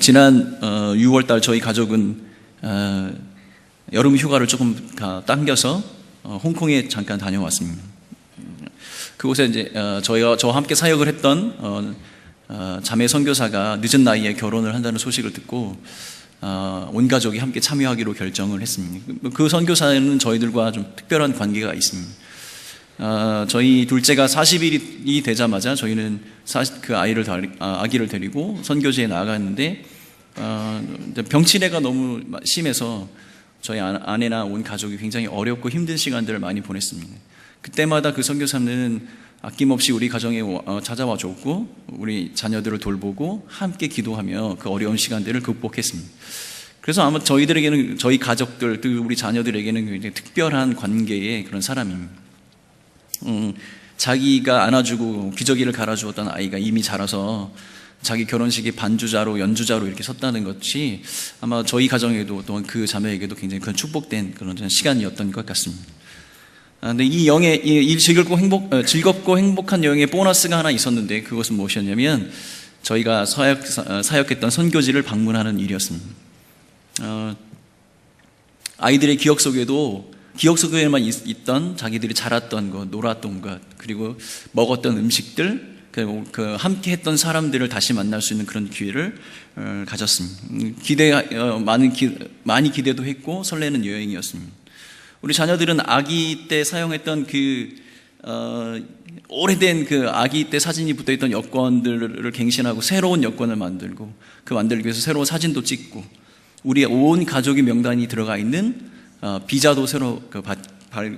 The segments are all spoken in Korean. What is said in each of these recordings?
지난 6월달 저희 가족은 여름 휴가를 조금 당겨서 홍콩에 잠깐 다녀왔습니다. 그곳에 이제 저와 함께 사역을 했던 자매 선교사가 늦은 나이에 결혼을 한다는 소식을 듣고 온 가족이 함께 참여하기로 결정을 했습니다. 그 선교사는 저희들과 좀 특별한 관계가 있습니다. 저희 둘째가 40일이 되자마자 저희는 그 아기를 데리고 선교지에 나갔는데 병치레가 너무 심해서 저희 아내나 온 가족이 굉장히 어렵고 힘든 시간들을 많이 보냈습니다. 그때마다 그 선교사는 아낌없이 우리 가정에 찾아와 줬고 우리 자녀들을 돌보고 함께 기도하며 그 어려운 시간들을 극복했습니다. 그래서 아마 저희들에게는, 저희 가족들, 우리 자녀들에게는 굉장히 특별한 관계의 그런 사람입니다. 자기가 안아주고 기저귀를 갈아주었던 아이가 이미 자라서 자기 결혼식에 반주자로 연주자로 이렇게 섰다는 것이 아마 저희 가정에도 또한 그 자매에게도 굉장히 큰 축복된 그런 시간이었던 것 같습니다. 근데 이 즐겁고 행복한 여행에 보너스가 하나 있었는데 그것은 무엇이었냐면 저희가 사역했던 선교지를 방문하는 일이었습니다. 아이들의 기억 속에만 있던 자기들이 자랐던 것, 놀았던 것, 그리고 먹었던 음식들, 그리고 그 함께 했던 사람들을 다시 만날 수 있는 그런 기회를 가졌습니다. 많이 기대도 했고 설레는 여행이었습니다. 우리 자녀들은 아기 때 사용했던 오래된 그 아기 때 사진이 붙어있던 여권들을 갱신하고 새로운 여권을 만들기 위해서 새로운 사진도 찍고 우리 온 가족의 명단이 들어가 있는 비자도 새로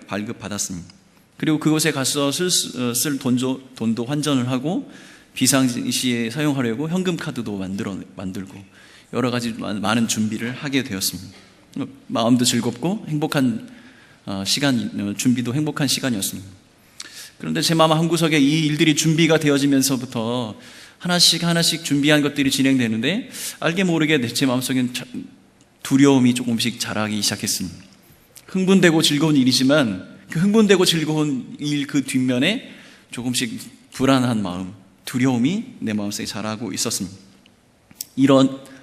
발급받았습니다. 그리고 그곳에 가서 쓸 돈도 환전을 하고 비상시에 사용하려고 현금 카드도 만들고 여러 가지 많은 준비를 하게 되었습니다. 마음도 즐겁고 행복한 준비도 행복한 시간이었습니다. 그런데 제 마음 한구석에 이 일들이 준비가 되어지면서부터 하나씩 준비한 것들이 진행되는데 알게 모르게 제 마음속엔 두려움이 조금씩 자라기 시작했습니다. 흥분되고 즐거운 일이지만 그 흥분되고 즐거운 일 그 뒷면에 조금씩 불안한 마음, 두려움이 내 마음속에 자라고 있었습니다.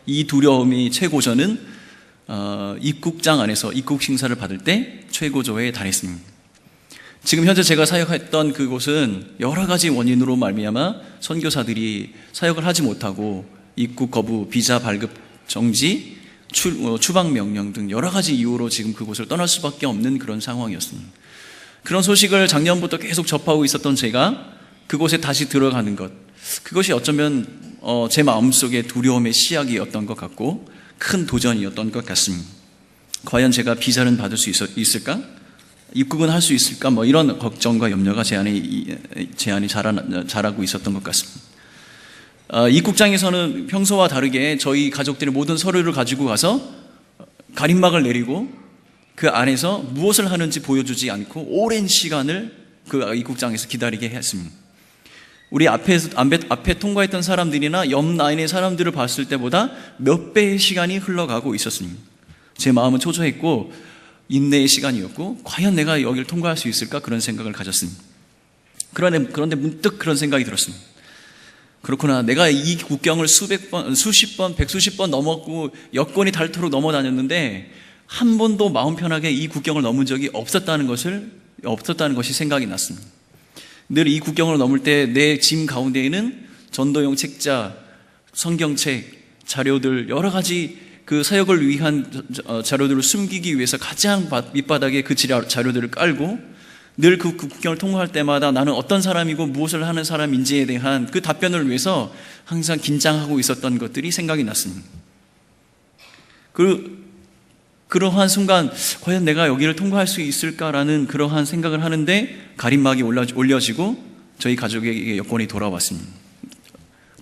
이 두려움이 최고조는 입국장 안에서 입국 심사를 받을 때 최고조에 달했습니다. 지금 현재 제가 사역했던 그곳은 여러 가지 원인으로 말미암아 선교사들이 사역을 하지 못하고 입국 거부, 비자 발급 정지, 추방 명령 등 여러 가지 이유로 지금 그곳을 떠날 수밖에 없는 그런 상황이었습니다. 그런 소식을 작년부터 계속 접하고 있었던 제가 그곳에 다시 들어가는 것, 그것이 어쩌면 제 마음속에 두려움의 시작이었던 것 같고 큰 도전이었던 것 같습니다. 과연 제가 비자는 받을 수 있을까? 입국은 할 수 있을까? 이런 걱정과 염려가 제 안에 자라고 있었던 것 같습니다. 입국장에서는 평소와 다르게 저희 가족들의 모든 서류를 가지고 가서 가림막을 내리고 그 안에서 무엇을 하는지 보여주지 않고 오랜 시간을 그 입국장에서 기다리게 했습니다. 우리 앞에 통과했던 사람들이나 옆 라인의 사람들을 봤을 때보다 몇 배의 시간이 흘러가고 있었습니다. 제 마음은 초조했고 인내의 시간이었고 과연 내가 여기를 통과할 수 있을까? 그런 생각을 가졌습니다. 그런데 문득 그런 생각이 들었습니다. 그렇구나. 내가 이 국경을 백수십 번 넘었고 여권이 닳도록 넘어다녔는데 한 번도 마음 편하게 이 국경을 넘은 적이 없었다는 것이 생각이 났습니다. 늘 이 국경을 넘을 때 내 짐 가운데에는 전도용 책자, 성경책, 자료들, 여러 가지 그 사역을 위한 자료들을 숨기기 위해서 가장 밑바닥에 그 자료들을 깔고 늘 그 국경을 통과할 때마다 나는 어떤 사람이고 무엇을 하는 사람인지에 대한 그 답변을 위해서 항상 긴장하고 있었던 것들이 생각이 났습니다. 그러한 순간 과연 내가 여기를 통과할 수 있을까라는 그러한 생각을 하는데 가림막이 올려지고 저희 가족에게 여권이 돌아왔습니다.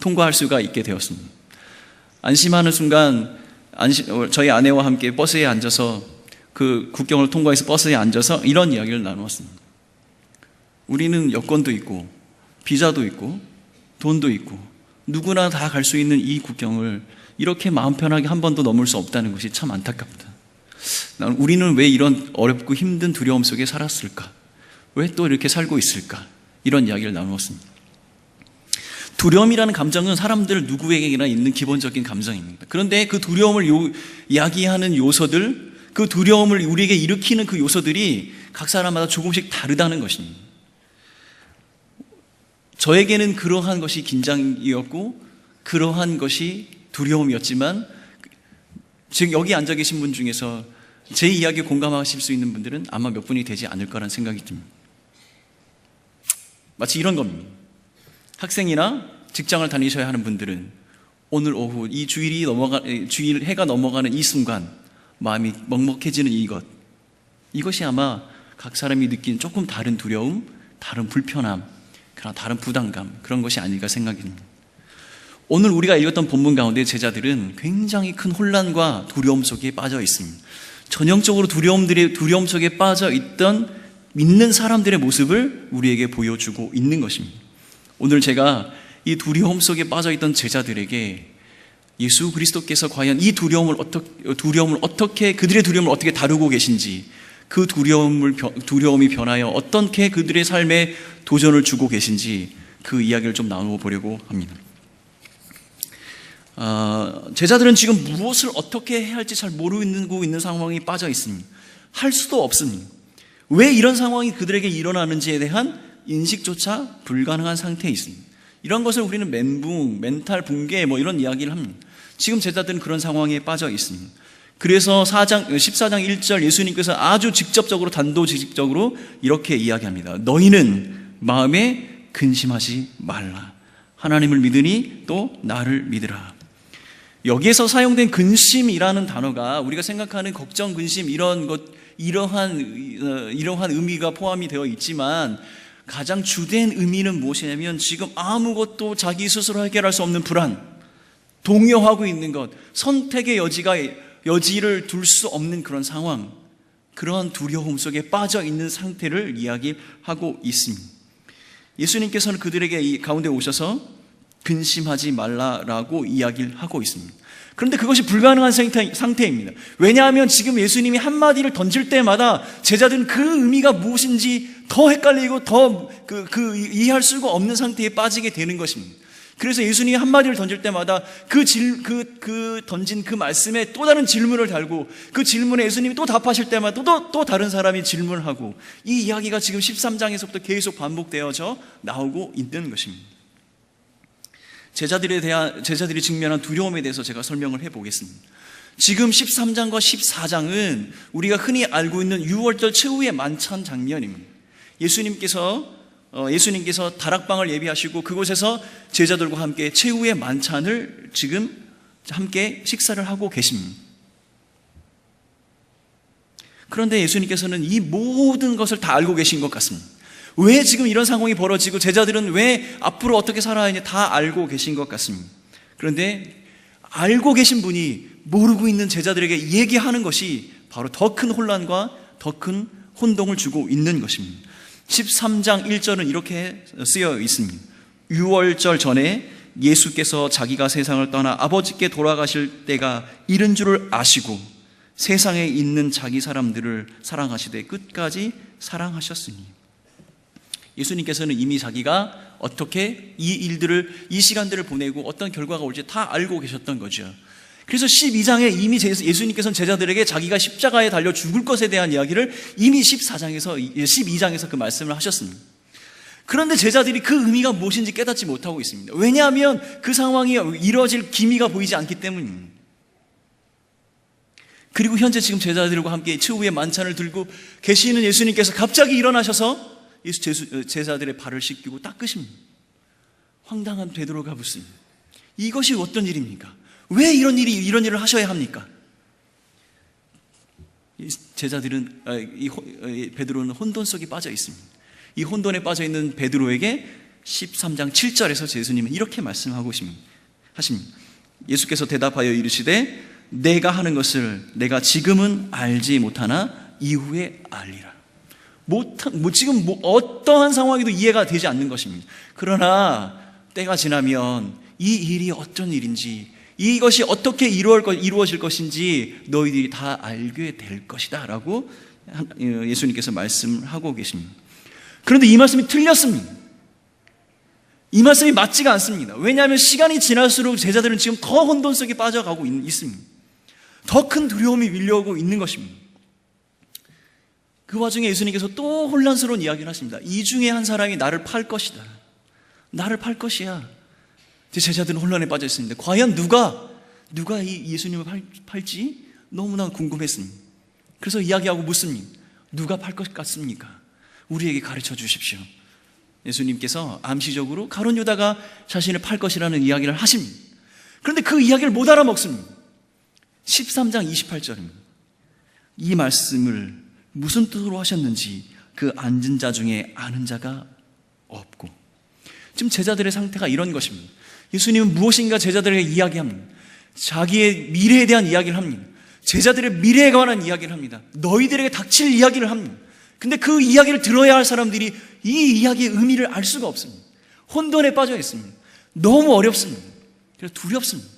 통과할 수가 있게 되었습니다. 안심하는 순간 저희 아내와 함께 버스에 앉아서 그 국경을 통과해서 버스에 앉아서 이런 이야기를 나누었습니다. 우리는 여권도 있고 비자도 있고 돈도 있고 누구나 다 갈 수 있는 이 국경을 이렇게 마음 편하게 한 번도 넘을 수 없다는 것이 참 안타깝다. 우리는 왜 이런 어렵고 힘든 두려움 속에 살았을까? 왜 또 이렇게 살고 있을까? 이런 이야기를 나누었습니다. 두려움이라는 감정은 사람들 누구에게나 있는 기본적인 감정입니다. 그런데 그 두려움을 이야기하는 요소들, 그 두려움을 우리에게 일으키는 그 요소들이 각 사람마다 조금씩 다르다는 것입니다. 저에게는 그러한 것이 긴장이었고 그러한 것이 두려움이었지만, 지금 여기 앉아 계신 분 중에서 제 이야기에 공감하실 수 있는 분들은 아마 몇 분이 되지 않을 거라는 생각이 듭니다. 마치 이런 겁니다. 학생이나 직장을 다니셔야 하는 분들은 오늘 오후 이 주일 해가 넘어가는 이 순간 마음이 먹먹해지는 이것이 아마 각 사람이 느끼는 조금 다른 두려움, 다른 불편함, 그런 다른 부담감, 그런 것이 아닐까 생각이 듭니다. 오늘 우리가 읽었던 본문 가운데 제자들은 굉장히 큰 혼란과 두려움 속에 빠져 있습니다. 전형적으로 두려움 속에 빠져 있던 믿는 사람들의 모습을 우리에게 보여주고 있는 것입니다. 오늘 제가 이 두려움 속에 빠져 있던 제자들에게 예수 그리스도께서 과연 이 두려움을 어떻게 그들의 두려움을 어떻게 다루고 계신지, 그 두려움이 변하여 어떻게 그들의 삶에 도전을 주고 계신지 그 이야기를 좀 나누어 보려고 합니다. 제자들은 지금 무엇을 어떻게 해야 할지 잘 모르고 있는 상황에 빠져 있습니다. 할 수도 없습니다. 왜 이런 상황이 그들에게 일어나는지에 대한 인식조차 불가능한 상태에 있습니다. 이런 것을 우리는 멘붕, 멘탈 붕괴 이런 이야기를 합니다. 지금 제자들은 그런 상황에 빠져 있습니다. 그래서 14장 1절 예수님께서 아주 직접적으로 단도직입적으로 이렇게 이야기합니다. 너희는 마음에 근심하지 말라. 하나님을 믿으니 또 나를 믿으라. 여기에서 사용된 근심이라는 단어가 우리가 생각하는 걱정, 근심 이러한 의미가 포함이 되어 있지만, 가장 주된 의미는 무엇이냐면 지금 아무것도 자기 스스로 해결할 수 없는 불안, 동요하고 있는 것, 선택의 여지를 둘 수 없는 그런 상황, 그러한 두려움 속에 빠져 있는 상태를 이야기하고 있습니다. 예수님께서는 그들에게 이 가운데 오셔서 근심하지 말라라고 이야기를 하고 있습니다. 그런데 그것이 불가능한 상태입니다. 왜냐하면 지금 예수님이 한마디를 던질 때마다 제자들은 그 의미가 무엇인지 더 헷갈리고 더 이해할 수가 없는 상태에 빠지게 되는 것입니다. 그래서 예수님이 한마디를 던질 때마다 던진 그 말씀에 또 다른 질문을 달고, 그 질문에 예수님이 또 답하실 때마다 또 다른 사람이 질문을 하고, 이 이야기가 지금 13장에서부터 계속 반복되어져 나오고 있는 것입니다. 제자들이 직면한 두려움에 대해서 제가 설명을 해보겠습니다. 지금 13장과 14장은 우리가 흔히 알고 있는 유월절 최후의 만찬 장면입니다. 예수님께서 다락방을 예비하시고 그곳에서 제자들과 함께 최후의 만찬을 지금 함께 식사를 하고 계십니다. 그런데 예수님께서는 이 모든 것을 다 알고 계신 것 같습니다. 왜 지금 이런 상황이 벌어지고 제자들은 왜 앞으로 어떻게 살아야 하는지 다 알고 계신 것 같습니다. 그런데 알고 계신 분이 모르고 있는 제자들에게 얘기하는 것이 바로 더 큰 혼란과 더 큰 혼동을 주고 있는 것입니다. 13장 1절은 이렇게 쓰여 있습니다. 유월절 전에 예수께서 자기가 세상을 떠나 아버지께 돌아가실 때가 이른 줄을 아시고 세상에 있는 자기 사람들을 사랑하시되 끝까지 사랑하셨으니, 예수님께서는 이미 자기가 어떻게 이 시간들을 보내고 어떤 결과가 올지 다 알고 계셨던 거죠. 그래서 12장에 이미 예수님께서는 제자들에게 자기가 십자가에 달려 죽을 것에 대한 이야기를 이미 12장에서 그 말씀을 하셨습니다. 그런데 제자들이 그 의미가 무엇인지 깨닫지 못하고 있습니다. 왜냐하면 그 상황이 이루어질 기미가 보이지 않기 때문입니다. 그리고 현재 지금 제자들과 함께 최후의 만찬을 들고 계시는 예수님께서 갑자기 일어나셔서 제자들의 발을 씻기고 닦으십니다. 황당한 베드로가 묻습니다. 이것이 어떤 일입니까? 왜 이런 일을 하셔야 합니까? 베드로는 혼돈 속에 빠져 있습니다. 이 혼돈에 빠져 있는 베드로에게 13장 7절에서 예수님은 이렇게 말씀하고 하십니다. 예수께서 대답하여 이르시되 내가 하는 것을 내가 지금은 알지 못하나 이후에 알리라. 지금 어떠한 상황에도 이해가 되지 않는 것입니다. 그러나 때가 지나면 이 일이 어떤 일인지, 이것이 어떻게 이루어질 것인지 너희들이 다 알게 될 것이다 라고 예수님께서 말씀하고 계십니다. 그런데 이 말씀이 틀렸습니다. 이 말씀이 맞지가 않습니다. 왜냐하면 시간이 지날수록 제자들은 지금 더 혼돈 속에 빠져가고 있습니다. 더 큰 두려움이 밀려오고 있는 것입니다. 그 와중에 예수님께서 또 혼란스러운 이야기를 하십니다. 이 중에 한 사람이 나를 팔 것이다. 나를 팔 것이야. 제자들은 혼란에 빠져 있습니다. 과연 누가 이 예수님을 팔지? 너무나 궁금했습니다. 그래서 이야기하고 묻습니다. 누가 팔 것 같습니까? 우리에게 가르쳐 주십시오. 예수님께서 암시적으로 가룟 유다가 자신을 팔 것이라는 이야기를 하십니다. 그런데 그 이야기를 못 알아먹습니다. 13장 28절입니다. 이 말씀을 무슨 뜻으로 하셨는지 그 앉은 자 중에 아는 자가 없고. 지금 제자들의 상태가 이런 것입니다. 예수님은 무엇인가 제자들에게 이야기합니다. 자기의 미래에 대한 이야기를 합니다. 제자들의 미래에 관한 이야기를 합니다. 너희들에게 닥칠 이야기를 합니다. 근데 그 이야기를 들어야 할 사람들이 이 이야기의 의미를 알 수가 없습니다. 혼돈에 빠져 있습니다. 너무 어렵습니다. 그래서 두렵습니다.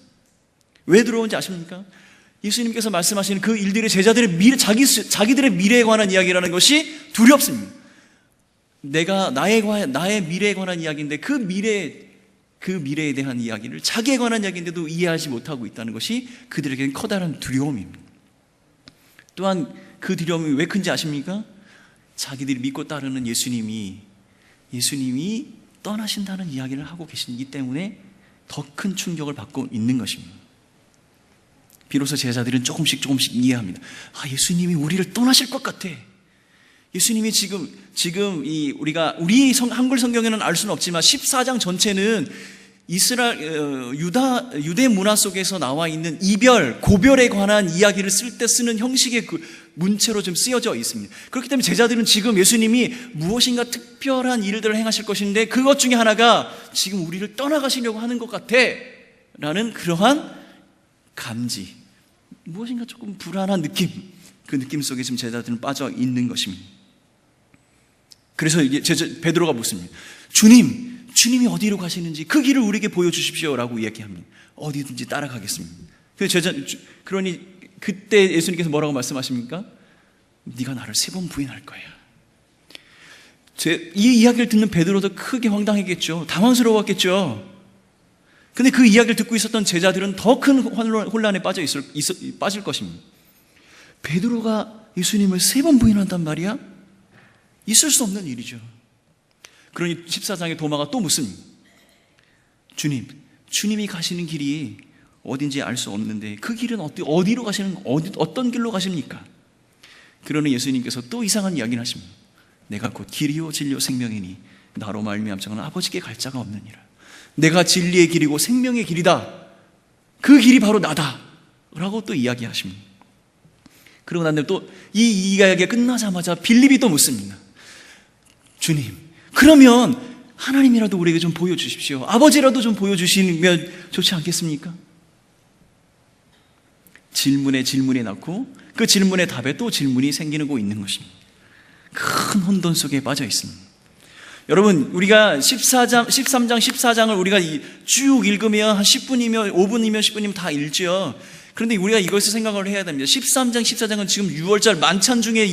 왜 두려운지 아십니까? 예수님께서 말씀하시는 그 일들이 제자들의 자기들의 미래에 관한 이야기라는 것이 두렵습니다. 나의 미래에 관한 이야기인데 그 미래에 대한 이야기를 자기에 관한 이야기인데도 이해하지 못하고 있다는 것이 그들에게는 커다란 두려움입니다. 또한 그 두려움이 왜 큰지 아십니까? 자기들이 믿고 따르는 예수님이 떠나신다는 이야기를 하고 계시기 때문에 더 큰 충격을 받고 있는 것입니다. 비로소 제자들은 조금씩 이해합니다. 예수님이 우리를 떠나실 것 같아. 예수님이 지금 우리 한글 성경에는 알 수는 없지만 14장 전체는 유대 문화 속에서 나와 있는 이별, 고별에 관한 이야기를 쓸 때 쓰는 형식의 그 문체로 좀 쓰여져 있습니다. 그렇기 때문에 제자들은 지금 예수님이 무엇인가 특별한 일들을 행하실 것인데 그것 중에 하나가 지금 우리를 떠나가시려고 하는 것 같아 라는 그러한 감지, 무엇인가 조금 불안한 느낌, 그 느낌 속에 지금 제자들은 빠져 있는 것입니다. 그래서 베드로가 묻습니다. 주님이 어디로 가시는지 그 길을 우리에게 보여주십시오 라고 이야기합니다. 어디든지 따라가겠습니다. 그러니 그때 예수님께서 뭐라고 말씀하십니까? 네가 나를 3번 부인할 거야. 이 이야기를 듣는 베드로도 크게 황당했겠죠. 당황스러웠겠죠. 근데 그 이야기를 듣고 있었던 제자들은 더 큰 혼란에 빠질 것입니다. 베드로가 예수님을 3번 부인한단 말이야? 있을 수 없는 일이죠. 그러니 14장에 도마가 또 묻습니다. 주님이 가시는 길이 어딘지 알 수 없는데 그 길은 어디로 가시는, 어떤 길로 가십니까? 그러는 예수님께서 또 이상한 이야기를 하십니다. 내가 곧 길이요 진리요 생명이니 나로 말미암지 않고는 아버지께 갈 자가 없느니라. 내가 진리의 길이고 생명의 길이다. 그 길이 바로 나다 라고 또 이야기하십니다. 그러고 난 다음에 또 이 이야기가 끝나자마자 빌립이 또 묻습니다. 주님, 그러면 하나님이라도 우리에게 좀 보여주십시오. 아버지라도 좀 보여주시면 좋지 않겠습니까? 질문에 낳고 그 질문의 답에 또 질문이 생기고 있는 것입니다. 큰 혼돈 속에 빠져 있습니다. 여러분, 우리가 13장, 14장을 우리가 쭉 읽으면 한 10분이면 5분이면 10분이면 다 읽죠. 그런데 우리가 이것을 생각을 해야 됩니다. 13장, 14장은 지금 6월절 만찬 중에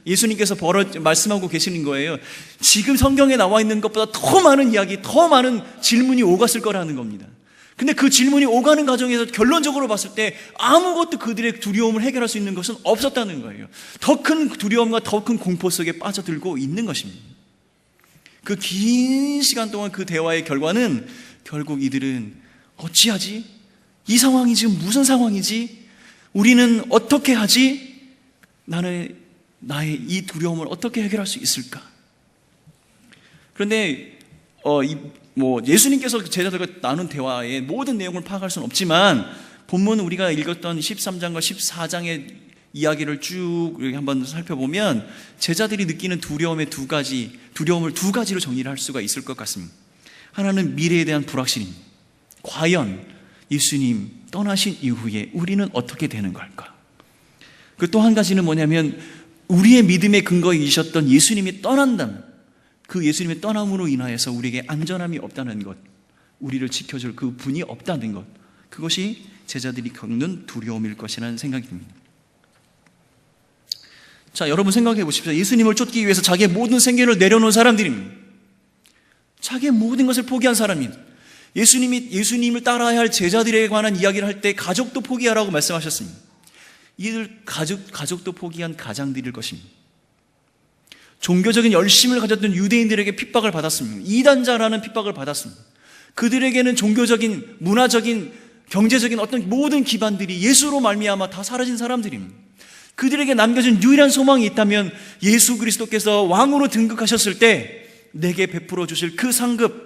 예수님께서 말씀하고 계시는 거예요. 지금 성경에 나와 있는 것보다 더 많은 이야기, 더 많은 질문이 오갔을 거라는 겁니다. 근데 그 질문이 오가는 과정에서 결론적으로 봤을 때 아무것도 그들의 두려움을 해결할 수 있는 것은 없었다는 거예요. 더 큰 두려움과 더 큰 공포 속에 빠져들고 있는 것입니다. 그 긴 시간 동안 그 대화의 결과는 결국 이들은 어찌하지? 이 상황이 지금 무슨 상황이지? 우리는 어떻게 하지? 나의 이 두려움을 어떻게 해결할 수 있을까? 그런데 예수님께서 제자들과 나눈 대화의 모든 내용을 파악할 수는 없지만 본문 우리가 읽었던 13장과 14장의 이야기를 쭉 한번 살펴보면 제자들이 느끼는 두려움을 두 가지로 정리를 할 수가 있을 것 같습니다. 하나는 미래에 대한 불확실입니다. 과연 예수님 떠나신 이후에 우리는 어떻게 되는 걸까? 그 또 한 가지는 뭐냐면 우리의 믿음의 근거이셨던 예수님이 떠난다면 그 예수님의 떠남으로 인하여서 우리에게 안전함이 없다는 것, 우리를 지켜줄 그 분이 없다는 것, 그것이 제자들이 겪는 두려움일 것이라는 생각이 듭니다. 자, 여러분 생각해 보십시오. 예수님을 쫓기 위해서 자기의 모든 생계를 내려놓은 사람들입니다. 자기의 모든 것을 포기한 사람입니다. 예수님을 따라야 할 제자들에 관한 이야기를 할 때 가족도 포기하라고 말씀하셨습니다. 이들 가족도 포기한 가장들일 것입니다. 종교적인 열심을 가졌던 유대인들에게 핍박을 받았습니다. 이단자라는 핍박을 받았습니다. 그들에게는 종교적인, 문화적인, 경제적인 어떤 모든 기반들이 예수로 말미암아 다 사라진 사람들입니다. 그들에게 남겨진 유일한 소망이 있다면 예수 그리스도께서 왕으로 등극하셨을 때 내게 베풀어 주실 그 상급,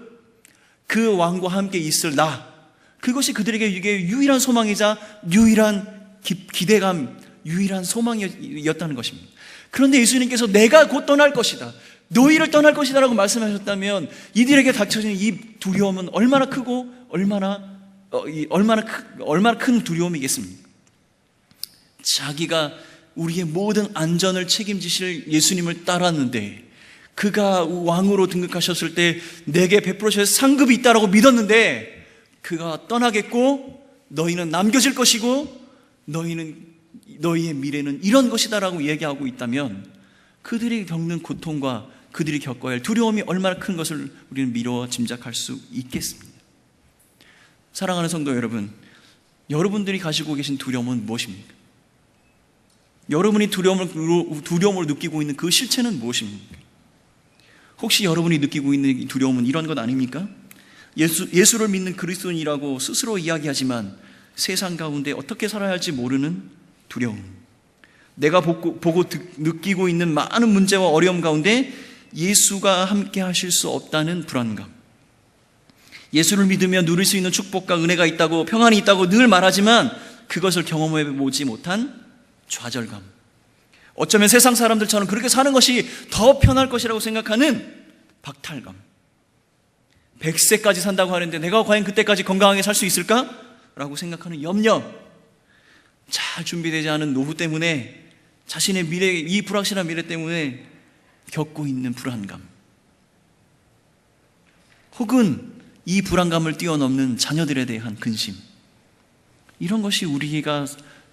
그 왕과 함께 있을 나, 그것이 그들에게 이게 유일한 소망이자 유일한 기대감, 유일한 소망이었다는 것입니다. 그런데 예수님께서 내가 곧 떠날 것이다, 너희를 떠날 것이다 라고 말씀하셨다면 이들에게 닥쳐진 이 두려움은 얼마나 크고 얼마나 큰 두려움이겠습니까? 자기가 우리의 모든 안전을 책임지실 예수님을 따랐는데, 그가 왕으로 등극하셨을 때 내게 베풀어 주실 상급이 있다라고 믿었는데 그가 떠나겠고 너희는 남겨질 것이고 너희의 미래는 이런 것이다라고 얘기하고 있다면 그들이 겪는 고통과 그들이 겪어야 할 두려움이 얼마나 큰 것을 우리는 미루어 짐작할 수 있겠습니다. 사랑하는 성도 여러분, 여러분들이 가지고 계신 두려움은 무엇입니까? 여러분이 두려움을 느끼고 있는 그 실체는 무엇입니까? 혹시 여러분이 느끼고 있는 두려움은 이런 것 아닙니까? 예수를 믿는 그리스도인이라고 스스로 이야기하지만 세상 가운데 어떻게 살아야 할지 모르는 두려움, 내가 보고 느끼고 있는 많은 문제와 어려움 가운데 예수가 함께 하실 수 없다는 불안감, 예수를 믿으며 누릴 수 있는 축복과 은혜가 있다고, 평안이 있다고 늘 말하지만 그것을 경험해 보지 못한 좌절감, 어쩌면 세상 사람들처럼 그렇게 사는 것이 더 편할 것이라고 생각하는 박탈감, 100세까지 산다고 하는데 내가 과연 그때까지 건강하게 살 수 있을까? 라고 생각하는 염려, 잘 준비되지 않은 노후 때문에, 자신의 미래, 이 불확실한 미래 때문에 겪고 있는 불안감, 혹은 이 불안감을 뛰어넘는 자녀들에 대한 근심, 이런 것이 우리가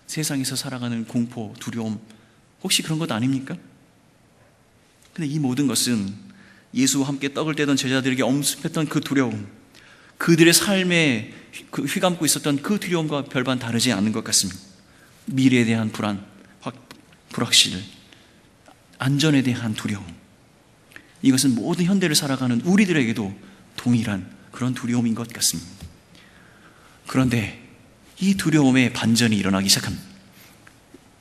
세상에서 살아가는 공포, 두려움, 혹시 그런 것 아닙니까? 근데 이 모든 것은 예수와 함께 떡을 떼던 제자들에게 엄습했던 그 두려움, 그들의 삶에 휘감고 있었던 그 두려움과 별반 다르지 않은 것 같습니다. 미래에 대한 불안, 불확실, 안전에 대한 두려움, 이것은 모든 현대를 살아가는 우리들에게도 동일한 그런 두려움인 것 같습니다. 그런데 이 두려움의 반전이 일어나기 시작합니다.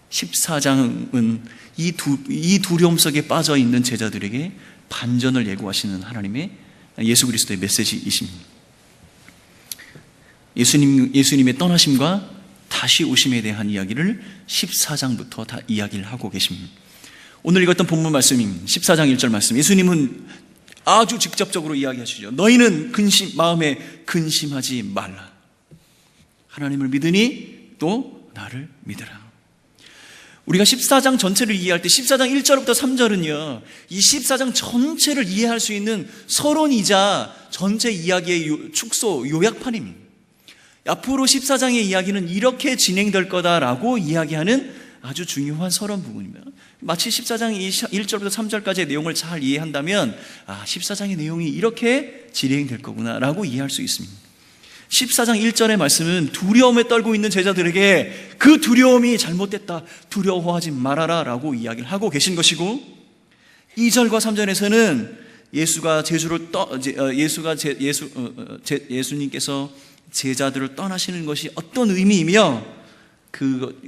14장은 이 두려움 속에 빠져있는 제자들에게 반전을 예고하시는 하나님의, 예수 그리스도의 메시지이십니다. 예수님의 떠나심과 다시 오심에 대한 이야기를 14장부터 다 이야기를 하고 계십니다. 오늘 읽었던 본문 말씀인 14장 1절 말씀, 예수님은 아주 직접적으로 이야기하시죠. 너희는 마음에 근심하지 말라. 하나님을 믿으니 또 나를 믿으라. 우리가 14장 전체를 이해할 때 14장 1절부터 3절은요, 이 14장 전체를 이해할 수 있는 서론이자 전체 이야기의 축소, 요약판입니다. 앞으로 14장의 이야기는 이렇게 진행될 거다라고 이야기하는 아주 중요한 서론 부분입니다. 마치 14장 1절부터 3절까지의 내용을 잘 이해한다면 14장의 내용이 이렇게 진행될 거구나라고 이해할 수 있습니다. 14장 1절의 말씀은 두려움에 떨고 있는 제자들에게 그 두려움이 잘못됐다, 두려워하지 말아라 라고 이야기를 하고 계신 것이고, 2절과 3절에서는 예수님께서 제자들을 떠나시는 것이 어떤 의미이며 그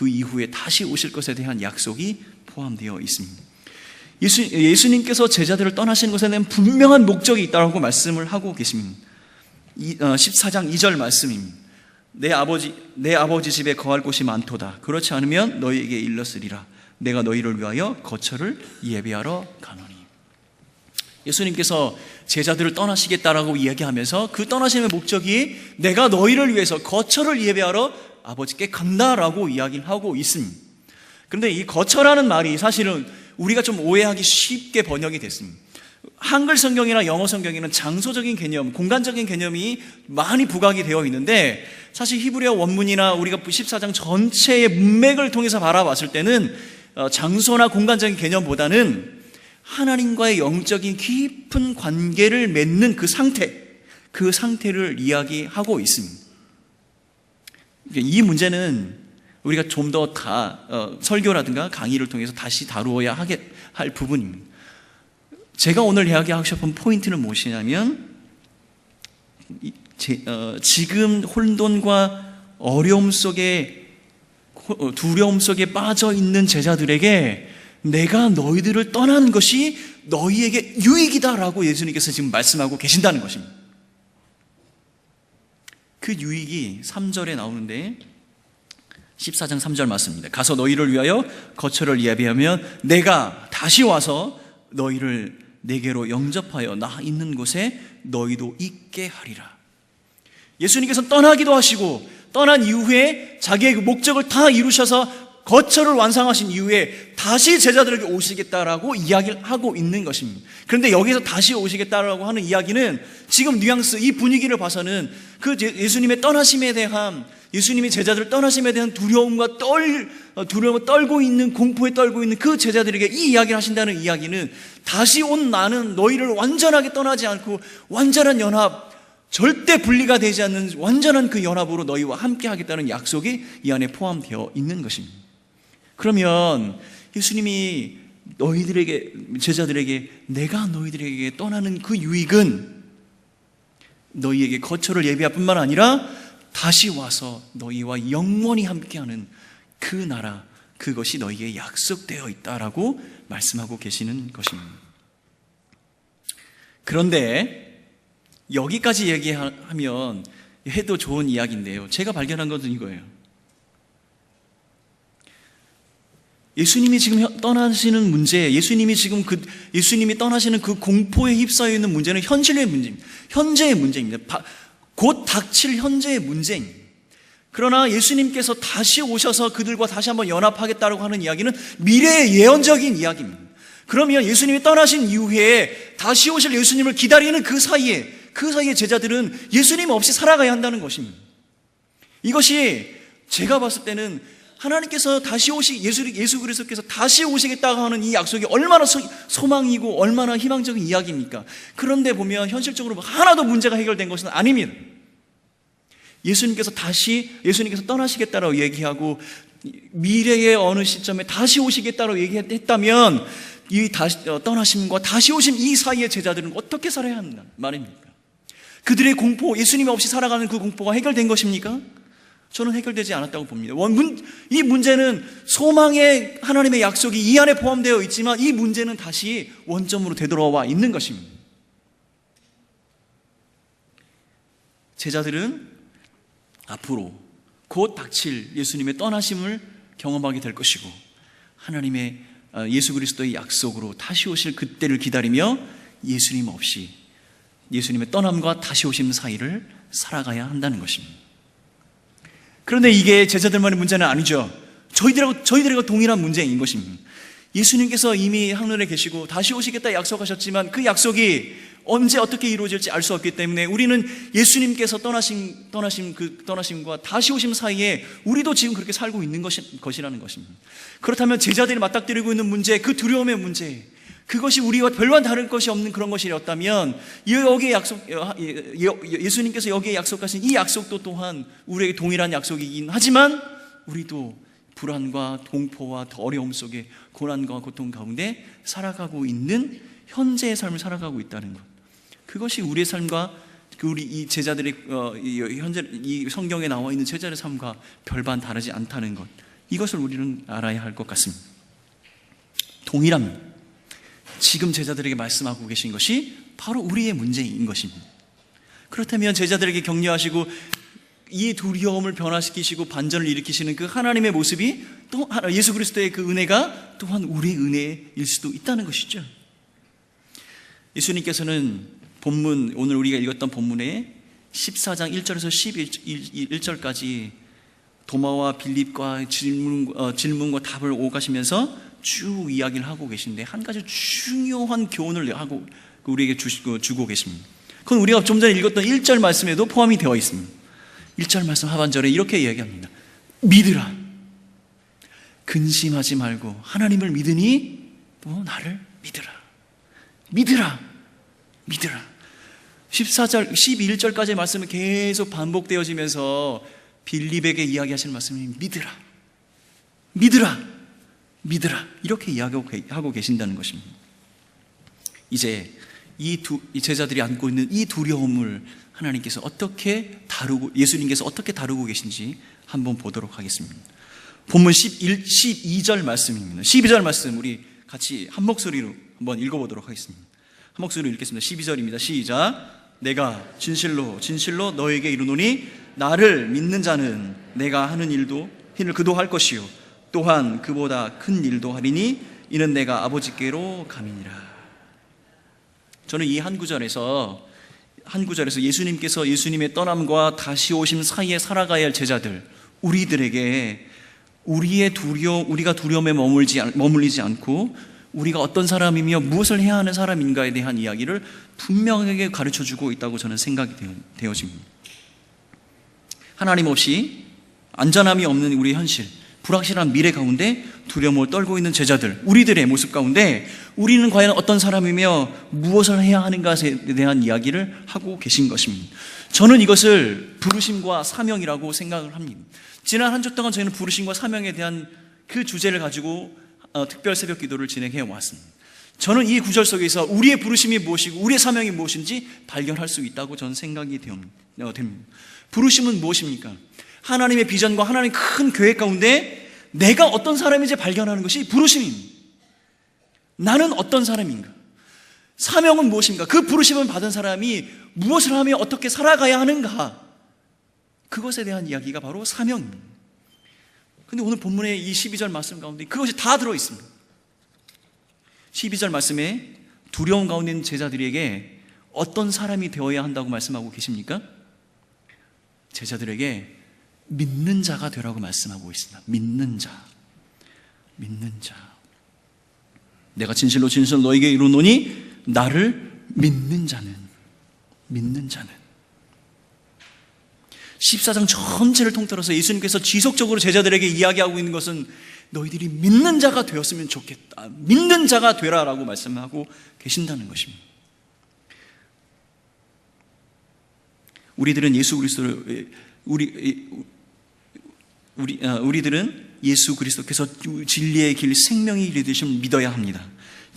이후에 다시 오실 것에 대한 약속이 포함되어 있습니다. 예수님께서 제자들을 떠나시는 것에 대한 분명한 목적이 있다고 말씀을 하고 계십니다. 14장 2절 말씀입니다. 내 아버지 집에 거할 곳이 많도다. 그렇지 않으면 너희에게 일렀으리라. 내가 너희를 위하여 거처를 예비하러 가노니. 예수님께서 제자들을 떠나시겠다라고 이야기하면서 그 떠나심의 목적이 내가 너희를 위해서 거처를 예비하러 아버지께 간다라고 이야기를 하고 있습니다. 그런데 이 거처라는 말이 사실은 우리가 좀 오해하기 쉽게 번역이 됐습니다. 한글 성경이나 영어 성경에는 장소적인 개념, 공간적인 개념이 많이 부각이 되어 있는데, 사실 히브리어 원문이나 우리가 14장 전체의 문맥을 통해서 바라봤을 때는 장소나 공간적인 개념보다는 하나님과의 영적인 깊은 관계를 맺는 그 상태를 이야기하고 있습니다. 이 문제는 우리가 좀 더 설교라든가 강의를 통해서 다시 다루어야 할 부분입니다. 제가 오늘 이야기하고 싶은 포인트는 무엇이냐면, 지금 혼돈과 어려움 속에, 두려움 속에 빠져 있는 제자들에게 내가 너희들을 떠난 것이 너희에게 유익이다라고 예수님께서 지금 말씀하고 계신다는 것입니다. 그 유익이 3절에 나오는데, 14장 3절 말씀입니다. 가서 너희를 위하여 거처를 예비하면 내가 다시 와서 너희를 내게로 영접하여 나 있는 곳에 너희도 있게 하리라. 예수님께서 떠나기도 하시고 떠난 이후에 자기의 그 목적을 다 이루셔서 거처를 완성하신 이후에 다시 제자들에게 오시겠다라고 이야기를 하고 있는 것입니다. 그런데 여기서 다시 오시겠다라고 하는 이야기는 지금 뉘앙스, 이 분위기를 봐서는 그 예수님의 떠나심에 대한, 예수님이 제자들을 떠나심에 대한 두려움을 떨고 있는, 공포에 떨고 있는 그 제자들에게 이 이야기를 하신다는 이야기는 다시 온 나는 너희를 완전하게 떠나지 않고 완전한 연합, 절대 분리가 되지 않는 완전한 그 연합으로 너희와 함께 하겠다는 약속이 이 안에 포함되어 있는 것입니다. 그러면 예수님이 제자들에게 내가 너희들에게 떠나는 그 유익은 너희에게 거처를 예비할 뿐만 아니라 다시 와서 너희와 영원히 함께하는 그 나라, 그것이 너희에게 약속되어 있다라고 말씀하고 계시는 것입니다. 그런데 여기까지 얘기하면 해도 좋은 이야기인데요, 제가 발견한 것은 이거예요. 예수님이 지금 떠나시는 문제, 예수님이 떠나시는 그 공포에 휩싸여 있는 문제는 현실의 문제입니다. 현재의 문제입니다. 곧 닥칠 현재의 문제입니다. 그러나 예수님께서 다시 오셔서 그들과 다시 한번 연합하겠다고 하는 이야기는 미래의 예언적인 이야기입니다. 그러면 예수님이 떠나신 이후에 다시 오실 예수님을 기다리는 그 사이에 제자들은 예수님 없이 살아가야 한다는 것입니다. 이것이 제가 봤을 때는 하나님께서 다시 예수 그리스도께서 다시 오시겠다고 하는 이 약속이 얼마나 소망이고 얼마나 희망적인 이야기입니까? 그런데 보면 현실적으로 하나도 문제가 해결된 것은 아닙니다. 예수님께서 떠나시겠다라고 얘기하고 미래의 어느 시점에 다시 오시겠다라고 얘기했다면 이 떠나심과 다시 오심 이 사이의 제자들은 어떻게 살아야 한다 말입니까? 그들의 공포, 예수님 없이 살아가는 그 공포가 해결된 것입니까? 저는 해결되지 않았다고 봅니다. 이 문제는 소망의 하나님의 약속이 이 안에 포함되어 있지만 이 문제는 다시 원점으로 되돌아와 있는 것입니다. 제자들은 앞으로 곧 닥칠 예수님의 떠나심을 경험하게 될 것이고 하나님의 예수 그리스도의 약속으로 다시 오실 그때를 기다리며 예수님의 떠남과 다시 오심 사이를 살아가야 한다는 것입니다. 그런데 이게 제자들만의 문제는 아니죠. 저희들과 동일한 문제인 것입니다. 예수님께서 이미 하늘에 계시고 다시 오시겠다 약속하셨지만 그 약속이 언제 어떻게 이루어질지 알 수 없기 때문에 우리는 예수님께서 떠나심과 다시 오심 사이에 우리도 지금 그렇게 살고 있는 것이라는 것입니다. 그렇다면 제자들이 맞닥뜨리고 있는 문제, 그 두려움의 문제, 그것이 우리와 별반 다를 것이 없는 그런 것이었다면 예수님께서 여기에 약속하신 이 약속도 또한 우리에게 동일한 약속이긴 하지만 우리도 불안과 공포와 어려움 속에 고난과 고통 가운데 살아가고 있는 현재의 삶을 살아가고 있다는 것, 그것이 우리의 삶과 우리 이 제자들의 현재 이 성경에 나와 있는 제자들의 삶과 별반 다르지 않다는 것, 이것을 우리는 알아야 할 것 같습니다. 동일합니다. 지금 제자들에게 말씀하고 계신 것이 바로 우리의 문제인 것입니다. 그렇다면 제자들에게 격려하시고 이 두려움을 변화시키시고 반전을 일으키시는 그 하나님의 모습이 또 예수 그리스도의 그 은혜가 또한 우리의 은혜일 수도 있다는 것이죠. 예수님께서는 오늘 우리가 읽었던 본문에 14장 1절에서 11절까지 도마와 빌립과 질문과 답을 오가시면서 쭉 이야기를 하고 계신데 한 가지 중요한 교훈을 우리에게 주고 계십니다. 그건 우리가 좀 전에 읽었던 1절 말씀에도 포함이 되어 있습니다. 1절 말씀 하반절에 이렇게 이야기합니다. 믿으라. 근심하지 말고 하나님을 믿으니 또 나를 믿으라. 믿으라. 믿으라. 14절, 11절까지의 말씀은 계속 반복되어지면서 빌립에게 이야기하시는 말씀이 믿으라. 믿으라. 믿으라. 이렇게 이야기하고 계신다는 것입니다. 이제 이 제자들이 안고 있는 이 두려움을 하나님께서 어떻게 다루고, 예수님께서 어떻게 다루고 계신지 한번 보도록 하겠습니다. 본문 12절 말씀입니다. 12절 말씀 우리 같이 한 목소리로 한번 읽어보도록 하겠습니다. 한 목소리로 읽겠습니다. 12절입니다. 시작. 내가 진실로 진실로 너에게 이르노니 나를 믿는 자는 내가 하는 일을 그도 할 것이요 또한 그보다 큰 일도 하리니 이는 내가 아버지께로 감이니라. 저는 이 한 구절에서 예수님께서 예수님의 떠남과 다시 오심 사이에 살아가야 할 제자들, 우리들에게 우리가 두려움에 머물리지 않고 우리가 어떤 사람이며 무엇을 해야 하는 사람인가에 대한 이야기를 분명하게 가르쳐주고 있다고 저는 생각이 되어집니다. 하나님 없이 안전함이 없는 우리의 현실, 불확실한 미래 가운데 두려움을 떨고 있는 제자들, 우리들의 모습 가운데 우리는 과연 어떤 사람이며 무엇을 해야 하는가에 대한 이야기를 하고 계신 것입니다. 저는 이것을 부르심과 사명이라고 생각을 합니다. 지난 한 주 동안 저희는 부르심과 사명에 대한 그 주제를 가지고 특별 새벽 기도를 진행해 왔습니다. 저는 이 구절 속에서 우리의 부르심이 무엇이고 우리의 사명이 무엇인지 발견할 수 있다고 저는 생각이 됩니다. 부르심은 무엇입니까? 하나님의 비전과 하나님의 큰 계획 가운데 내가 어떤 사람인지 발견하는 것이 부르심입니다. 나는 어떤 사람인가? 사명은 무엇인가? 그 부르심을 받은 사람이 무엇을 하며 어떻게 살아가야 하는가? 그것에 대한 이야기가 바로 사명입니다. 근데 오늘 본문의 이 12절 말씀 가운데 그것이 다 들어있습니다. 12절 말씀에 두려움 가운데 있는 제자들에게 어떤 사람이 되어야 한다고 말씀하고 계십니까? 제자들에게 믿는 자가 되라고 말씀하고 있습니다. 믿는 자. 내가 진실로 진실로 너에게 이르노니 나를 믿는 자는 14장 전체를 통틀어서 예수님께서 지속적으로 제자들에게 이야기하고 있는 것은 너희들이 믿는 자가 되었으면 좋겠다. 믿는 자가 되라라고 말씀하고 계신다는 것입니다. 우리들은 예수 그리스도께서 진리의 길, 생명의 길이 되심을 믿어야 합니다.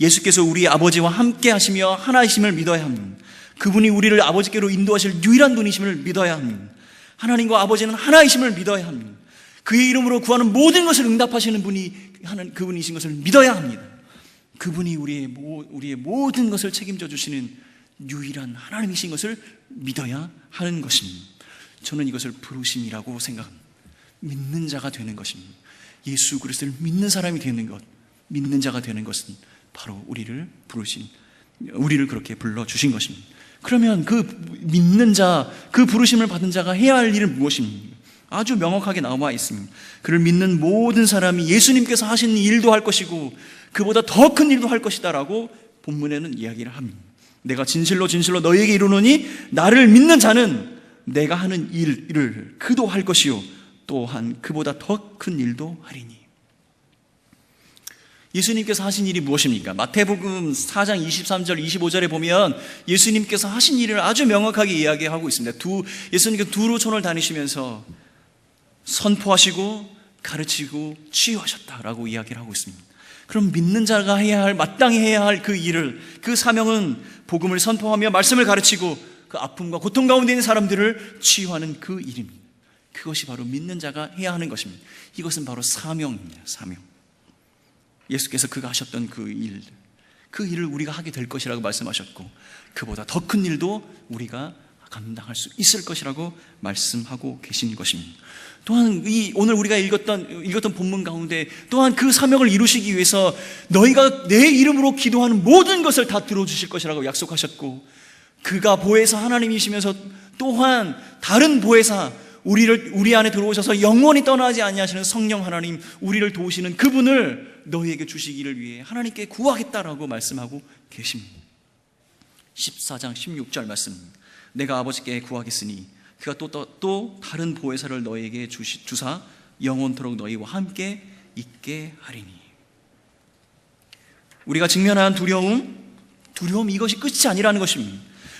예수께서 우리 아버지와 함께 하시며 하나이심을 믿어야 합니다. 그분이 우리를 아버지께로 인도하실 유일한 분이심을 믿어야 합니다. 하나님과 아버지는 하나이심을 믿어야 합니다. 그의 이름으로 구하는 모든 것을 응답하시는 분이 그분이신 것을 믿어야 합니다. 그분이 우리의 모든 것을 책임져 주시는 유일한 하나님이신 것을 믿어야 하는 것입니다. 저는 이것을 부르심이라고 생각합니다. 믿는 자가 되는 것입니다. 예수 그리스도를 믿는 사람이 되는 것, 믿는 자가 되는 것은 바로 우리를 그렇게 불러주신 것입니다. 그러면 그 믿는 자, 그 부르심을 받은 자가 해야 할 일은 무엇입니까? 아주 명확하게 나와 있습니다. 그를 믿는 모든 사람이 예수님께서 하신 일도 할 것이고 그보다 더 큰 일도 할 것이다 라고 본문에는 이야기를 합니다. 내가 진실로 진실로 너희에게 이르노니 나를 믿는 자는 내가 하는 일을 그도 할 것이요 또한 그보다 더 큰 일도 하리니. 예수님께서 하신 일이 무엇입니까? 마태복음 4장 23절 25절에 보면 예수님께서 하신 일을 아주 명확하게 이야기하고 있습니다. 예수님께서 두루촌을 다니시면서 선포하시고 가르치고 치유하셨다라고 이야기를 하고 있습니다. 그럼 믿는 자가 해야 할, 마땅히 해야 할 그 일을, 그 사명은 복음을 선포하며 말씀을 가르치고 그 아픔과 고통 가운데 있는 사람들을 치유하는 그 일입니다. 그것이 바로 믿는 자가 해야 하는 것입니다. 이것은 바로 사명입니다. 사명. 예수께서 그가 하셨던 그 일을 우리가 하게 될 것이라고 말씀하셨고 그보다 더 큰 일도 우리가 감당할 수 있을 것이라고 말씀하고 계신 것입니다. 또한 오늘 우리가 읽었던 본문 가운데 또한 그 사명을 이루시기 위해서 너희가 내 이름으로 기도하는 모든 것을 다 들어주실 것이라고 약속하셨고 그가 보혜사 하나님이시면서 또한 다른 보혜사 우리 안에 들어오셔서 영원히 떠나지 아니하시는 성령 하나님, 우리를 도우시는 그분을 너희에게 주시기를 위해 하나님께 구하겠다라고 말씀하고 계십니다. 14장 16절 말씀, 내가 아버지께 구하겠으니 그가 또 다른 보혜사를 너희에게 주사 영원토록 너희와 함께 있게 하리니. 우리가 직면한 두려움, 두려움 이것이 끝이 아니라는 것입니다.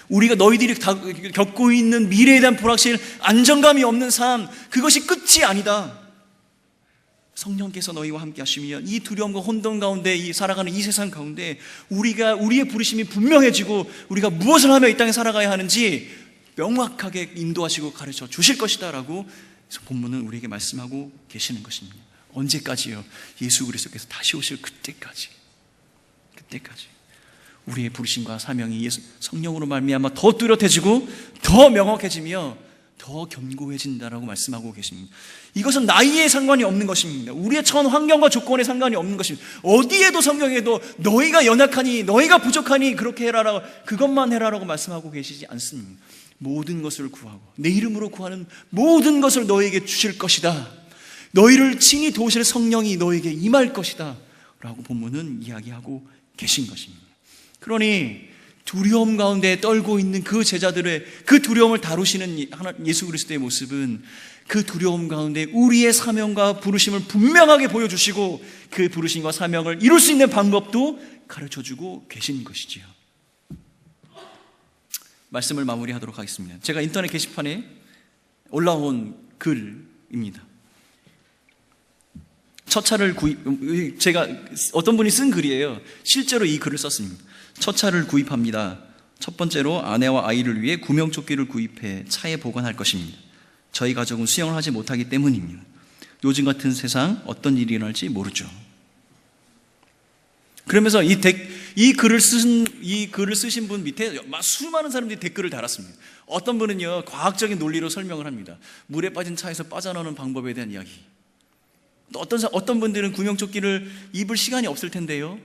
우리가 너희들이 겪고 있는 미래에 대한 불확실, 안정감이 없는 삶, 그것이 끝이 아니다. 성령께서 너희와 함께 하시며 이 두려움과 혼돈 가운데 살아가는 이 세상 가운데 우리의 부르심이 분명해지고 우리가 무엇을 하며 이 땅에 살아가야 하는지 명확하게 인도하시고 가르쳐 주실 것이다 라고 본문은 우리에게 말씀하고 계시는 것입니다. 언제까지요? 예수 그리스도께서 다시 오실 그때까지 우리의 부르심과 사명이 성령으로 말미암아 더 뚜렷해지고 더 명확해지며 더 견고해진다라고 말씀하고 계십니다. 이것은 나이에 상관이 없는 것입니다. 우리의 처한 환경과 조건에 상관이 없는 것입니다. 어디에도 성경에도 너희가 연약하니 너희가 부족하니 그렇게 해라라고, 그것만 해라라고 말씀하고 계시지 않습니다. 모든 것을 구하고 내 이름으로 구하는 모든 것을 너희에게 주실 것이다. 너희를 친히 도우실 성령이 너희에게 임할 것이다 라고 본문은 이야기하고 계신 것입니다. 그러니 두려움 가운데 떨고 있는 그 제자들의 그 두려움을 다루시는 예수 그리스도의 모습은 그 두려움 가운데 우리의 사명과 부르심을 분명하게 보여주시고 그 부르심과 사명을 이룰 수 있는 방법도 가르쳐주고 계신 것이지요. 말씀을 마무리하도록 하겠습니다. 제가 인터넷 게시판에 올라온 글입니다. 첫 차를 제가 어떤 분이 쓴 글이에요. 실제로 이 글을 썼습니다. 첫 차를 구입합니다. 첫 번째로 아내와 아이를 위해 구명조끼를 구입해 차에 보관할 것입니다. 저희 가족은 수영을 하지 못하기 때문입니다. 요즘 같은 세상 어떤 일이 일어날지 모르죠. 그러면서 이 글을 쓰신 분 밑에 수많은 사람들이 댓글을 달았습니다. 어떤 분은요, 과학적인 논리로 설명을 합니다. 물에 빠진 차에서 빠져나오는 방법에 대한 이야기. 또 어떤 분들은 구명조끼를 입을 시간이 없을 텐데요,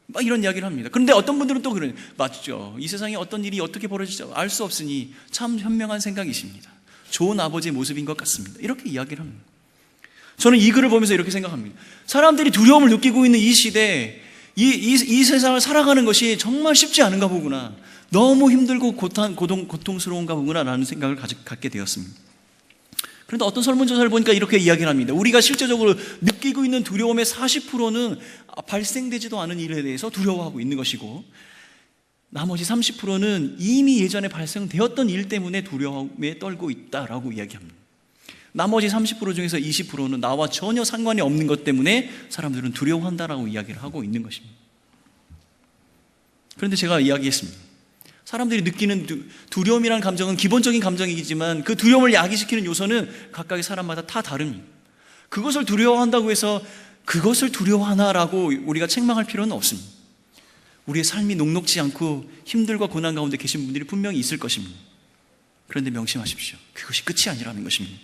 막 이런 이야기를 합니다. 그런데 어떤 분들은 또 그래요. 맞죠. 이 세상에 어떤 일이 어떻게 벌어질지 알 수 없으니 참 현명한 생각이십니다. 좋은 아버지의 모습인 것 같습니다. 이렇게 이야기를 합니다. 저는 이 글을 보면서 이렇게 생각합니다. 사람들이 두려움을 느끼고 있는 이 시대에 이 세상을 살아가는 것이 정말 쉽지 않은가 보구나. 너무 힘들고 고통스러운가 보구나 라는 생각을 갖게 되었습니다. 그런데 어떤 설문조사를 보니까 이렇게 이야기를 합니다. 우리가 실제적으로 느끼고 있는 두려움의 40%는 발생되지도 않은 일에 대해서 두려워하고 있는 것이고, 나머지 30%는 이미 예전에 발생되었던 일 때문에 두려움에 떨고 있다라고 이야기합니다. 나머지 30% 중에서 20%는 나와 전혀 상관이 없는 것 때문에 사람들은 두려워한다라고 이야기를 하고 있는 것입니다. 그런데 제가 이야기했습니다. 사람들이 느끼는 두려움이라는 감정은 기본적인 감정이지만 그 두려움을 야기시키는 요소는 각각의 사람마다 다 다릅니다. 그것을 두려워한다고 해서 그것을 두려워하나라고 우리가 책망할 필요는 없습니다. 우리의 삶이 녹록지 않고 힘들고 고난 가운데 계신 분들이 분명히 있을 것입니다. 그런데 명심하십시오. 그것이 끝이 아니라는 것입니다.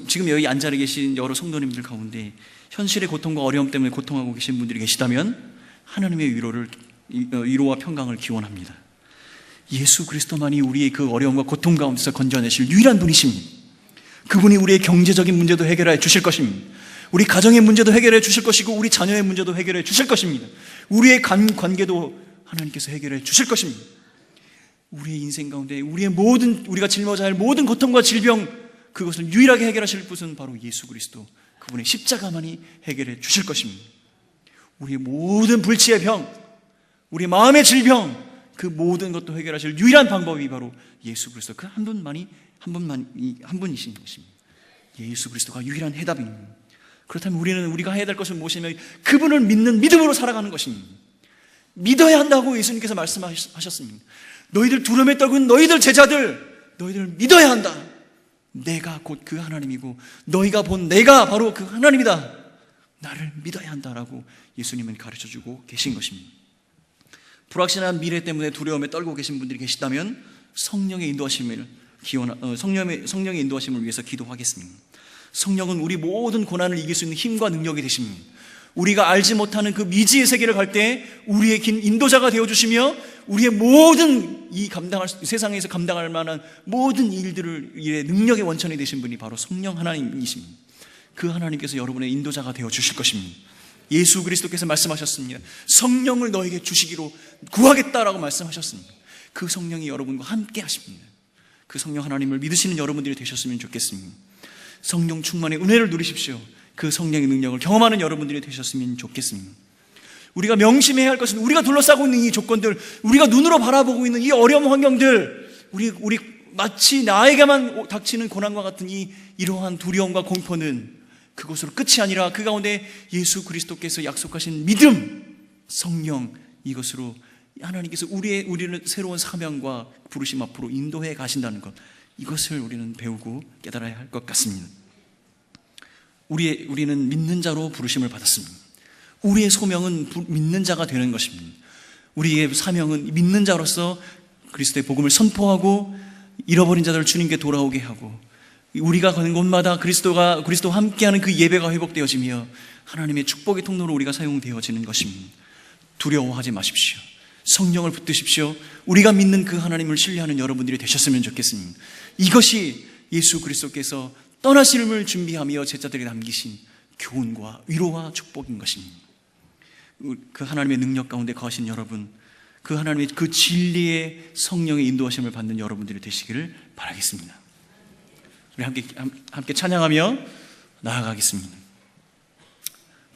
지금 여기 앉아 계신 여러 성도님들 가운데 현실의 고통과 어려움 때문에 고통하고 계신 분들이 계시다면 하나님의 위로와 평강을 기원합니다. 예수 그리스도만이 우리의 그 어려움과 고통 가운데서 건져내실 유일한 분이십니다. 그분이 우리의 경제적인 문제도 해결해 주실 것입니다. 우리 가정의 문제도 해결해 주실 것이고 우리 자녀의 문제도 해결해 주실 것입니다. 우리의 관계도 하나님께서 해결해 주실 것입니다. 우리의 인생 가운데 우리가 짊어져야 할 모든 고통과 질병, 그것을 유일하게 해결하실 분은 바로 예수 그리스도, 그분의 십자가만이 해결해 주실 것입니다. 우리의 모든 불치의 병, 우리 마음의 질병, 그 모든 것도 해결하실 유일한 방법이 바로 예수 그리스도, 그 한 분이신 것입니다. 예수 그리스도가 유일한 해답입니다. 그렇다면 우리가 해야 될 것은 무엇이냐면 그분을 믿는 믿음으로 살아가는 것입니다. 믿어야 한다고 예수님께서 말씀하셨습니다. 너희들 두려움에 떨고 너희들 제자들, 너희들을 믿어야 한다. 내가 곧 그 하나님이고 너희가 본 내가 바로 그 하나님이다. 나를 믿어야 한다라고 예수님은 가르쳐주고 계신 것입니다. 불확실한 미래 때문에 두려움에 떨고 계신 분들이 계시다면 성령의 인도하심을 위해서 기도하겠습니다. 성령은 우리 모든 고난을 이길 수 있는 힘과 능력이 되십니다. 우리가 알지 못하는 그 미지의 세계를 갈 때 우리의 긴 인도자가 되어주시며 우리의 모든 세상에서 감당할 만한 모든 일의 능력의 원천이 되신 분이 바로 성령 하나님이십니다. 그 하나님께서 여러분의 인도자가 되어주실 것입니다. 예수 그리스도께서 말씀하셨습니다. 성령을 너에게 주시기로 구하겠다라고 말씀하셨습니다. 그 성령이 여러분과 함께 하십니다. 그 성령 하나님을 믿으시는 여러분들이 되셨으면 좋겠습니다. 성령 충만의 은혜를 누리십시오. 그 성령의 능력을 경험하는 여러분들이 되셨으면 좋겠습니다. 우리가 명심해야 할 것은 우리가 둘러싸고 있는 이 조건들, 우리가 눈으로 바라보고 있는 이 어려운 환경들, 우리 마치 나에게만 닥치는 고난과 같은 이러한 두려움과 공포는 그것으로 끝이 아니라 그 가운데 예수 그리스도께서 약속하신 믿음, 성령, 이것으로 하나님께서 우리를 새로운 사명과 부르심 앞으로 인도해 가신다는 것, 이것을 우리는 배우고 깨달아야 할 것 같습니다. 우리는 믿는 자로 부르심을 받았습니다. 우리의 소명은 믿는 자가 되는 것입니다. 우리의 사명은 믿는 자로서 그리스도의 복음을 선포하고 잃어버린 자들을 주님께 돌아오게 하고, 우리가 가는 곳마다 그리스도와 함께하는 그 예배가 회복되어지며 하나님의 축복의 통로로 우리가 사용되어지는 것입니다. 두려워하지 마십시오. 성령을 붙드십시오. 우리가 믿는 그 하나님을 신뢰하는 여러분들이 되셨으면 좋겠습니다. 이것이 예수 그리스도께서 떠나심을 준비하며 제자들에게 남기신 교훈과 위로와 축복인 것입니다. 그 하나님의 능력 가운데 거하신 여러분, 그 하나님의 그 진리의 성령의 인도하심을 받는 여러분들이 되시기를 바라겠습니다. 우리 함께 찬양하며 나아가겠습니다.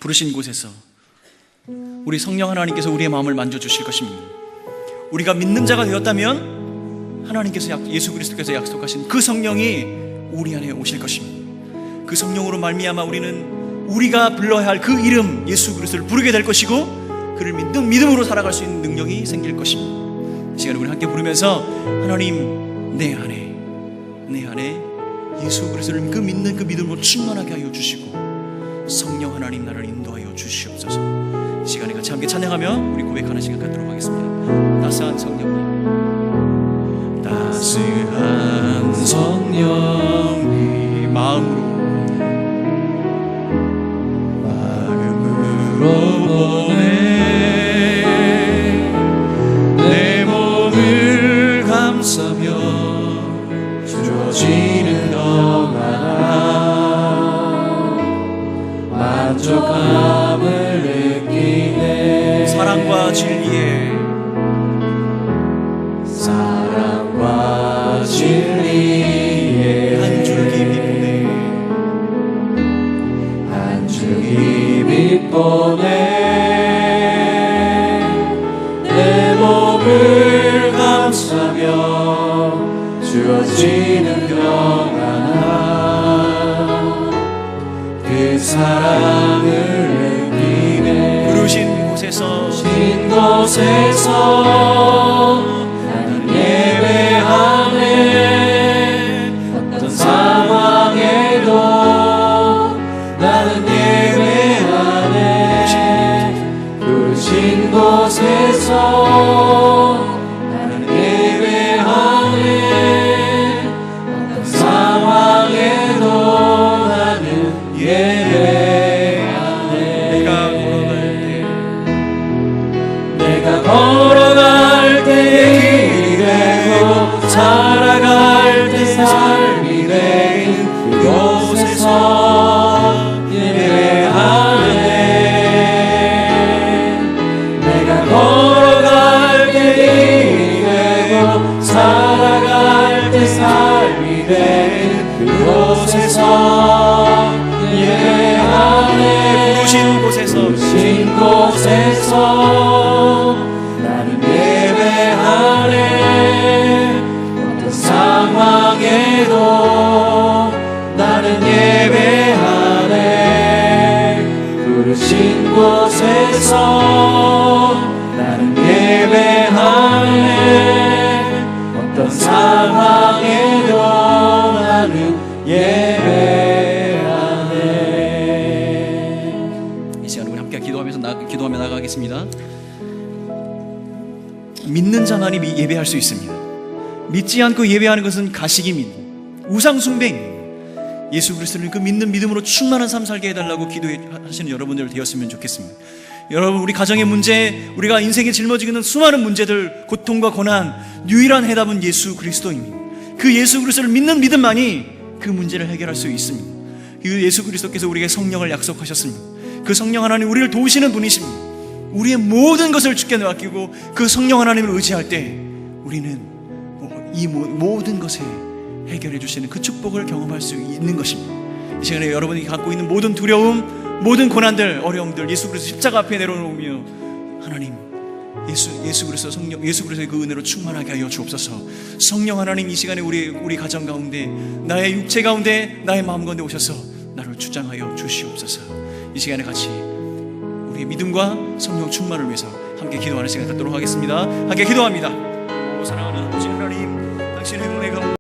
부르신 곳에서 우리 성령 하나님께서 우리의 마음을 만져주실 것입니다. 우리가 믿는 자가 되었다면 하나님께서 예수 그리스도께서 약속하신 그 성령이 우리 안에 오실 것입니다. 그 성령으로 말미암아 우리는 우리가 불러야 할 그 이름 예수 그리스도를 부르게 될 것이고, 그를 믿는 믿음으로 살아갈 수 있는 능력이 생길 것입니다. 이 시간에 우리 함께 부르면서 하나님, 내 안에 예수 그리스도를 그 믿는 그 믿음으로 충만하게 하여 주시고, 성령 하나님 나를 인도하여 주시옵소서. 이 시간에 같이 함께 찬양하며 우리 고백하는 시간 갖도록 하겠습니다. 따스한 성령님, 따스한 성령님, 마음으로 보내 내 몸을 감싸며 주어지는 영원한 만족함을 느끼네. 사랑과 진리에 한 줄기 빛보내 한 줄기 빛보내 내 몸을 감싸며 주어지는 영원한 그 사랑을 느끼네. 부르신 곳에서 나는 예배하네. 어떤 상황에도 나는 예배하네. 부르신 곳에서 나는 예배하네. 어떤 상황에도 나는 예배하네. 내가 걸어갈 때 길이 되고 살아갈 때 삶이 된 그곳에서 예배하네. 내가 걸어갈 때 길이 되고 살아갈 때 삶이 된 그곳에서 예배하네. 부르신 곳에서 나는 예배하네. 어떤 상황에도 나는 예배하네. 부르신 곳에서 나는 예배하네. 어떤 상황에도 나는 예배하네. 이 시간 우리 함께 기도하며 나가겠습니다. 믿는 자만이 예배할 수 있습니다. 믿지 않고 예배하는 것은 가식입니다. 우상숭배입니다. 예수 그리스도를 그 믿는 믿음으로 충만한 삶 살게 해달라고 기도하시는 여러분들 되었으면 좋겠습니다. 여러분, 우리 가정의 문제, 우리가 인생에 짊어지고 있는 수많은 문제들, 고통과 고난, 유일한 해답은 예수 그리스도입니다. 그 예수 그리스도를 믿는 믿음만이 그 문제를 해결할 수 있습니다. 그 예수 그리스도께서 우리에게 성령을 약속하셨습니다. 그 성령 하나님, 우리를 도우시는 분이십니다. 우리의 모든 것을 주께 맡기고 그 성령 하나님을 의지할 때 우리는 이 모든 것에 해결해 주시는 그 축복을 경험할 수 있는 것입니다. 이 시간에 여러분이 갖고 있는 모든 두려움, 모든 고난들, 어려움들 예수 그리스도 십자가 앞에 내려놓으며 하나님, 예수 그리스도 성령, 예수 그리스도의 그 은혜로 충만하게 하여 주옵소서. 성령 하나님, 이 시간에 우리 가정 가운데, 나의 육체 가운데, 나의 마음 가운데 오셔서 나를 주장하여 주시옵소서. 이 시간에 같이 우리의 믿음과 성령 충만을 위해서 함께 기도하는 시간 갖도록 하겠습니다. 함께 기도합니다.